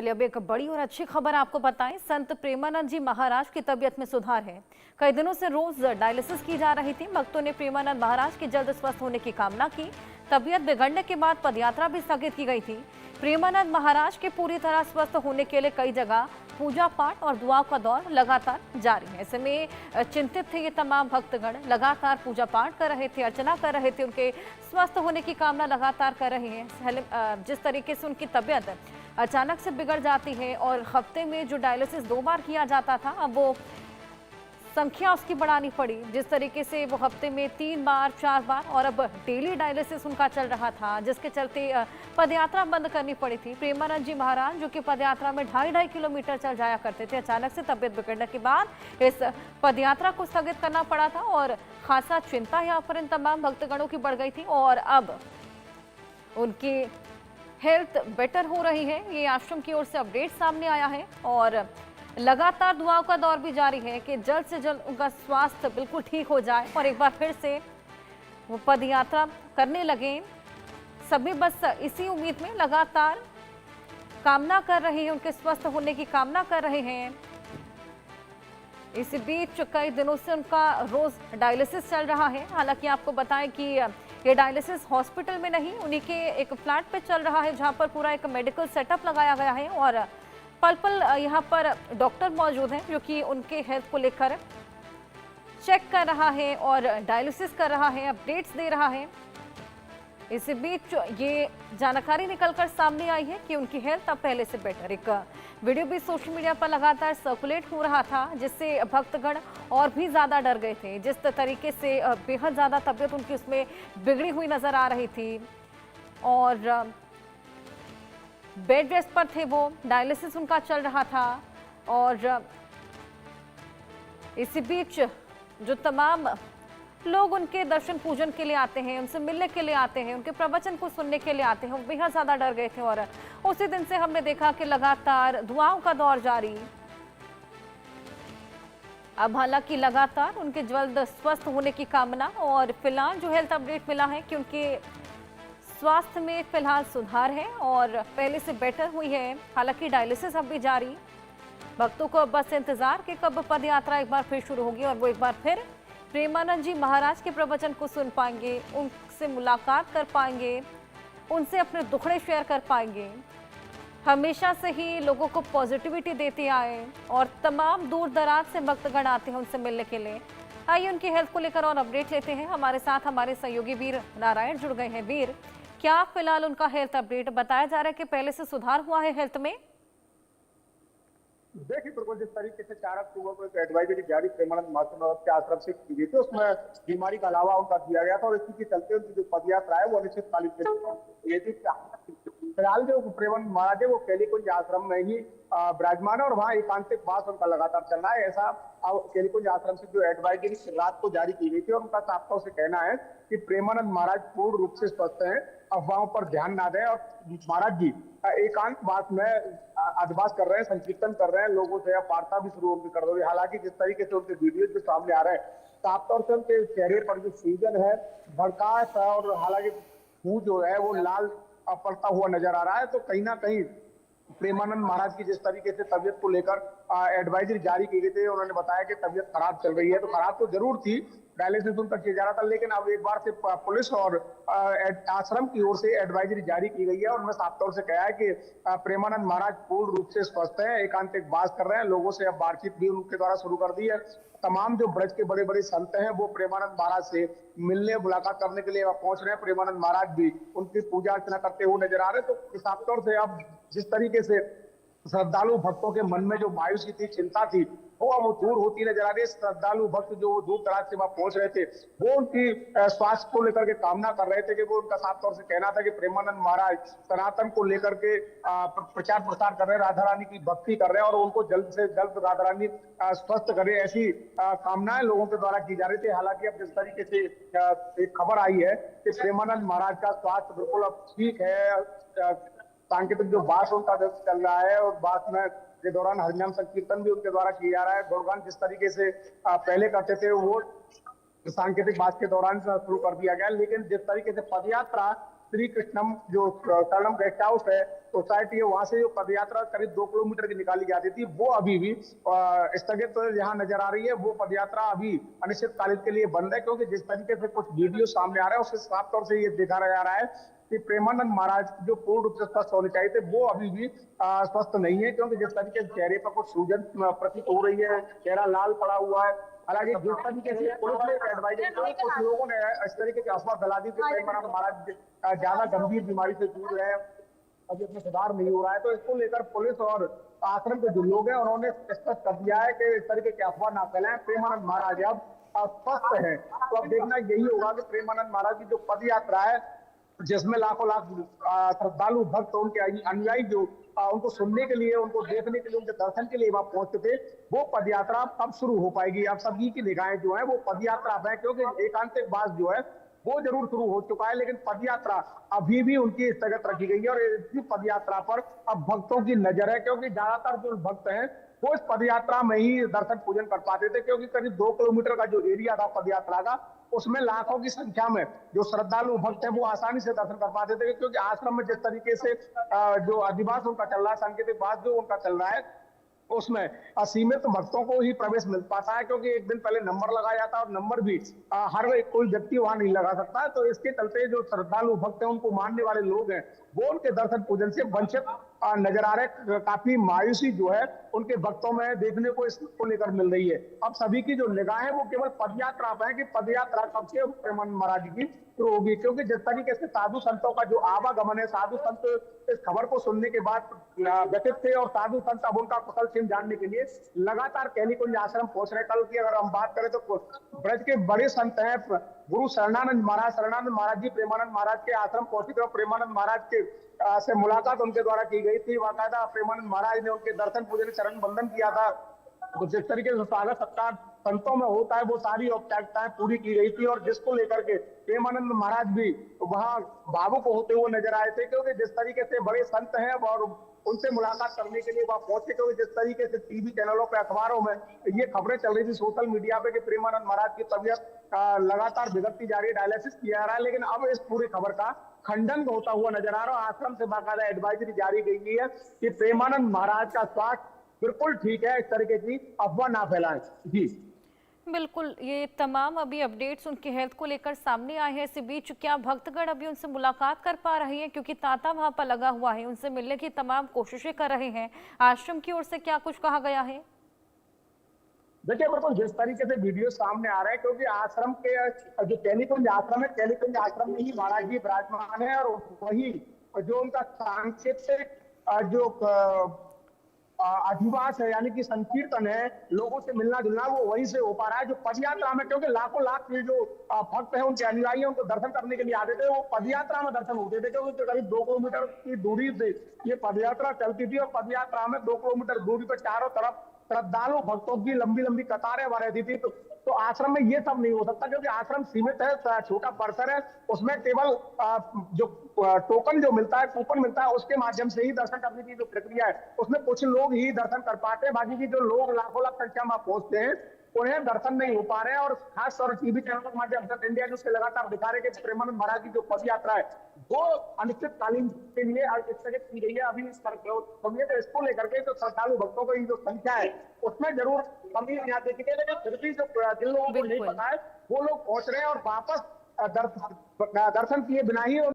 चलिए अब एक बड़ी और अच्छी खबर आपको बताएं। संत प्रेमानंद जी महाराज की तबीयत में सुधार है। कई दिनों से रोज डायलिसिस की जा रही थी। भक्तों ने प्रेमानंद महाराज के जल्द स्वस्थ होने की कामना की। तबीयत बिगड़ने के बाद पदयात्रा भी स्थगित की गई थी। प्रेमानंद महाराज के पूरी तरह स्वस्थ होने के लिए कई जगह पूजा पाठ और दुआओं का दौर लगातार जारी है। ऐसे में चिंतित थे ये तमाम भक्तगण, लगातार पूजा पाठ कर रहे थे, अर्चना कर रहे थे, उनके स्वस्थ होने की कामना लगातार कर रहे हैं। जिस तरीके से उनकी तबीयत अचानक से बिगड़ जाती है और हफ्ते में जो डायलिसिस 2 बार किया जाता था, अब वो संख्या उसकी बढ़ानी पड़ी। जिस तरीके से वो हफ्ते में 3 बार 4 बार और अब डेली डायलिसिस उनका चल रहा था, जिसके चलते पदयात्रा बंद करनी पड़ी थी। प्रेमानंद जी महाराज जो कि पदयात्रा में 2.5 किलोमीटर चल जाया करते थे, अचानक से तबीयत बिगड़ने के बाद इस पदयात्रा को स्थगित करना पड़ा था और खासा चिंता यहाँ पर इन तमाम भक्तगणों की बढ़ गई थी और अब उनकी हेल्थ बेटर हो रही है। ये आश्रम की ओर से अपडेट सामने आया है और लगातार दुआओं का दौर भी जारी है कि जल्द से जल्द उनका स्वास्थ्य बिल्कुल ठीक हो जाए और एक बार फिर से वो पदयात्रा करने लगे। सभी बस इसी उम्मीद में लगातार कामना कर रहे हैं, उनके स्वस्थ होने की कामना कर रहे हैं। इसी बीच कई दिनों से उनका रोज डायलिसिस चल रहा है। हालांकि आपको बताएं कि ये डायलिसिस हॉस्पिटल में नहीं, उन्हीं के एक फ्लैट पे चल रहा है, जहां पर पूरा एक मेडिकल सेटअप लगाया गया है और पल पल यहाँ पर डॉक्टर मौजूद हैं जो कि उनके हेल्थ को लेकर चेक कर रहा है और डायलिसिस कर रहा है, अपडेट्स दे रहा है। इसी बीच ये जानकारी निकलकर सामने आई है कि उनकी हेल्थ अब पहले से बेटर। एक वीडियो भी सोशल मीडिया पर लगातार सर्कुलेट हो रहा था, जिससे भक्तगण और भी ज़्यादा डर गए थे। जिस तरीके से बेहद ज़्यादा तबीयत उनकी उसमें बिगड़ी हुई नज़र आ रही थी और बेड रेस्ट पर थे वो, डायलिसिस उनका चल रहा था और इसी बीच जो तमाम लोग उनके दर्शन पूजन के लिए आते हैं, उनसे मिलने के लिए आते हैं, उनके प्रवचन को सुनने के लिए आते हैं, वो बेहद ज़्यादा डर गए थे और उसी दिन से हमने देखा कि लगातार दुआओं का दौर जारी। अब हालांकि लगातार उनके जल्द स्वस्थ होने की कामना और फिलहाल जो हेल्थ अपडेट मिला है कि उनके स्वास्थ्य में फिलहाल सुधार है और पहले से बेटर हुई है। हालांकि डायलिसिस अब भी जारी। भक्तों को बस इंतजार कि कब पद यात्रा एक बार फिर शुरू होगी और वो एक बार फिर प्रेमानंद जी महाराज के प्रवचन को सुन पाएंगे, उनसे मुलाकात कर पाएंगे, उनसे अपने दुखड़े शेयर कर पाएंगे। हमेशा से ही लोगों को पॉजिटिविटी देते आए और तमाम दूर दराज से भक्तगण आते हैं उनसे मिलने के लिए। आइए उनकी हेल्थ को लेकर और अपडेट लेते हैं। हमारे साथ हमारे सहयोगी वीर नारायण जुड़ गए हैं। वीर, क्या फिलहाल उनका हेल्थ अपडेट? बताया जा रहा है कि पहले से सुधार हुआ है हेल्थ में? देखिए बिल्कुल, जिस तरीके से 4 अक्टूबर को एक एडवाइजरी जारी प्रेमानंद महाराज के आश्रम से की गई थी, उसमें बीमारी का अलावा उनका दिया गया था और इसी के चलते उनकी जो पदयात्रा है वो अनिश्चितकालीन के लिए थी। फिलहाल जो प्रेमानंद महाराज है वो केलीकुंज आश्रम में ही विराजमान है और वहाँ एकांतिक वास उनका लगातार चल रहा है। ऐसा केलीकुंज आश्रम से जो एडवाइजरी रात को जारी की गई थी और उनका साफ तौर से कहना है कि प्रेमानंद महाराज पूर्ण रूप से स्वस्थ हैं, अफवाहों पर ध्यान ना दें और महाराज जी एकांत वास में अध्यवास कर रहे हैं, संकीर्तन कर रहे हैं, लोगों से वार्ता भी शुरू कर रहे हैं। हालांकि जिस तरीके से उनके वीडियो जो सामने आ रहे हैं, साफ तौर से उनके चेहरे पर जो सूजन है, भड़कास है और हालांकि मुंह जो है वो लाल पड़ता हुआ नजर आ रहा है। तो कहीं ना कहीं प्रेमानंद महाराज की जिस तरीके से तबियत को लेकर एडवाइजरी जारी की गई थी, उन्होंने बताया कि तबियत खराब चल रही है, तो खराब तो जरूर थी, डायलिसिस उनका किया जा रहा था, लेकिन अब एक बार से पुलिस और आश्रम की ओर से एडवाइजरी जारी की गई है और उन्होंने साफ तौर से कहा है कि प्रेमानंद महाराज पूर्ण रूप से स्वस्थ हैं, एकांतिक वास कर रहे हैं, लोगों से अब बातचीत भी उनके द्वारा शुरू कर दी है। तमाम जो ब्रज के बड़े बड़े संत हैं वो प्रेमानंद महाराज से मिलने मुलाकात करने के लिए पहुंच रहे हैं। प्रेमानंद महाराज भी उनकी पूजा अर्चना करते हुए नजर आ रहे हैं। तो साफ तौर से अब जिस तरीके से श्रद्धालु भक्तों के मन में जो मायूसी थी, चिंता थी, वो अब दूर होती नजर आ रही है। श्रद्धालु भक्त जो दूर दराज से वहां पहुंच रहे थे वो उनकी स्वास्थ्य को लेकर के कामना कर रहे थे कि वो उनका साफ तौर से कहना था कि प्रेमानंद महाराज सनातन को लेकर के प्रचार प्रसार कर रहे हैं, राधा रानी की भक्ति कर रहे हैं और उनको जल्द से जल्द राधा रानी स्वस्थ करे, ऐसी कामनाएं लोगों के द्वारा की जा रही थी। हालांकि अब जिस तरीके से एक खबर आई है कि प्रेमानंद महाराज का स्वास्थ्य बिल्कुल अब ठीक है, सांकेतिक जो बास उनका चल रहा है और बास में के दौरान हरिनाम संकीर्तन भी उनके द्वारा किया जा रहा है। गुणगान जिस तरीके से पहले करते थे वो सांकेतिक बास के दौरान शुरू कर दिया गया, लेकिन जिस तरीके से पदयात्रा श्री कृष्णम जो शरणम गेस्ट हाउस है, सोसाइटी है, वहां से जो पदयात्रा करीब 2 किलोमीटर की निकाली जाती थी, वो अभी भी स्थगित यहाँ नजर आ रही है। वो पदयात्रा अभी अनिश्चितकालीन के लिए बंद है, क्योंकि जिस तरीके से कुछ वीडियो सामने आ रहे हैं उससे साफ तौर से ये देखा जा रहा है कि प्रेमानंद महाराज जो पूर्ण रूप से स्वस्थ होने चाहिए थे, वो अभी भी स्वस्थ नहीं है, क्योंकि जिस तरीके से चेहरे पर कुछ सूजन प्रतीत हो रही है, चेहरा लाल पड़ा हुआ है। हालांकि जिस तरीके से पुलिस ने एडवाइजरी दी, कुछ लोगों ने इस तरीके की अफवाह फैला दी कि प्रेमानंद महाराज ज्यादा गंभीर बीमारी से जूझ रहे हैं, अभी अपने सुधार नहीं हो रहा है। तो इसको लेकर पुलिस और आश्रम के जो लोग हैं उन्होंने स्पष्ट कर दिया है कि इस तरीके की अफवाह ना फैलाएं, प्रेमानंद महाराज अब स्वस्थ है। तो अब देखना यही होगा कि प्रेमानंद महाराज की जो पद यात्रा है, जिसमें लाखों लाख श्रद्धालु भक्त, उनके अनुयायी जो उनको सुनने के लिए, उनको देखने के लिए, उनके दर्शन के लिए वहां पहुंचते थे, वो पदयात्रा अब शुरू हो पाएगी। अब सभी की निगाहें जो है वो पदयात्रा पे है, क्योंकि एकांतवास जो है वो जरूर शुरू हो चुका है, लेकिन पदयात्रा अभी भी उनकी स्थगित रखी गई है। और इसी पदयात्रा पर अब भक्तों की नजर है, क्योंकि ज्यादातर जो भक्त हैं वो इस पदयात्रा में ही दर्शन पूजन कर पाते थे, क्योंकि करीब 2 किलोमीटर का जो एरिया था पदयात्रा का, उसमें लाखों की संख्या में जो श्रद्धालु भक्त हैं वो आसानी से दर्शन कर पाते थे, क्योंकि आश्रम में जिस तरीके से जो अधिवास उनका चल रहा है, सांकेतिकवास जो उनका चल रहा है, उसमें असीमित भक्तों को ही प्रवेश मिल पाता है, क्योंकि एक दिन पहले नंबर लगाया जाता है और नंबर भी हर कोई व्यक्ति वहां नहीं लगा सकता है। तो इसके चलते जो श्रद्धालु भक्त हैं, उनको मानने वाले लोग हैं, वो उनके दर्शन पूजन से वंचित नजर आ रहे। काफी मायूसी जो है उनके भक्तों में देखने को इसको लेकर मिल रही है। अब सभी की जो निगाह है वो केवल पदयात्रा पर है कि पदयात्रा कब से प्रेमानंद महाराज की शुरू होगी, क्योंकि जिस तरीके से साधु संतों का जो आवागमन है, साधु संत इस खबर को सुनने के बाद व्यथित थे और साधु संत अब उनका कुशल क्षेम जानने के लिए लगातार कैलीकुंज आश्रम पहुंच रहे। कल की अगर हम बात करें तो ब्रज के बड़े संत हैं गुरु शरणानंद महाराज जी प्रेमानंद महाराज के आश्रम पहुंचे थे और प्रेमानंद महाराज के से मुलाकात उनके द्वारा की गई थी। बाकायदा प्रेमानंद महाराज ने उनके दर्शन पूजन चरण वंदन किया था। तो जिस तरीके से स्वागत सत्कार संतों में होता है, वो सारी औपचारिकताएं पूरी की गई थी, और जिसको लेकर के प्रेमानंद महाराज भी वहां भावुक होते हुए नजर आए थे, क्योंकि जिस तरीके से बड़े संत हैं और उनसे मुलाकात करने के लिए वहां पहुंचे, क्योंकि जिस तरीके से टीवी चैनलों पे, अखबारों में ये खबरें चल रही थी, सोशल मीडिया पे, कि प्रेमानंद महाराज की तबीयत लगातार बिगड़ती जा रही है, डायलिसिस किया जा रहा है, लेकिन अब इस पूरी खबर का खंडन होता हुआ नजर आ रहा है। आश्रम से बाकायदा एडवाइजरी जारी गई है कि प्रेमानंद महाराज का स्वास्थ्य बिल्कुल ठीक है, इस तरीके की अफवाह ना फैलाएं। जी बिल्कुल, ये तमाम अभी अपडेट्स उनकी हेल्थ को लेकर सामने आए हैं। इसी बीच क्या भक्तगण अभी उनसे मुलाकात कर पा रहे हैं, क्योंकि तांता वहां पर लगा हुआ है, उनसे मिलने की तमाम कोशिशें कर रहे हैं। आश्रम की ओर से क्या कुछ कहा गया है? देखिए, बिल्कुल जिस तरीके से वीडियो सामने आ रहा है, क्योंकि आश्रम के जो कैलीकुंज आश्रम है, कैलीकुंज आश्रम में ही महाराज जी विराजमान है, और वही जो उनका सांकेतिक जो अधिवास है, यानी कि संकीर्तन है, लोगों से मिलना जुलना, वो वहीं से हो पा रहा है। जो पदयात्रा में, क्योंकि लाखों लाख जो भक्त हैं, उनके अनुयायी उनको दर्शन करने के लिए आते थे, वो पदयात्रा में दर्शन होते थे, क्योंकि करीब 2 किलोमीटर की दूरी से ये पदयात्रा चलती थी, और पदयात्रा में 2 किलोमीटर दूरी पर चारों तरफ श्रद्धालु भक्तों की लंबी लंबी कतारें वहां रहती थी। तो आश्रम में ये सब नहीं हो सकता, क्योंकि आश्रम सीमित है, छोटा परिसर है, उसमें केवल जो टोकन जो मिलता है, कूपन मिलता है, उसके माध्यम से ही दर्शन करने की जो प्रक्रिया है, उसमें कुछ लोग ही दर्शन कर पाते हैं। बाकी की जो लोग लाखों लाख संख्या में पहुंचते हैं, उन्हें दर्शन नहीं हो पा रहे हैं। और खास तौर टीवी चैनल के माध्यम से इंडिया न्यूज के लगातार दिखा रहे हैं कि प्रेमानंद महाराज की जो पद यात्रा है वो अनिश्चितकालीन के लिए स्थगित की गई है। अभी इस पर तो इसको लेकर के जो श्रद्धालु भक्तों की जो संख्या है उसमें जरूर कमी यहाँ देखी गई, लेकिन फिर भी जो जिन लोगों को नहीं पता है वो लोग पहुंच रहे हैं और वापस दर्शन किए बिना ही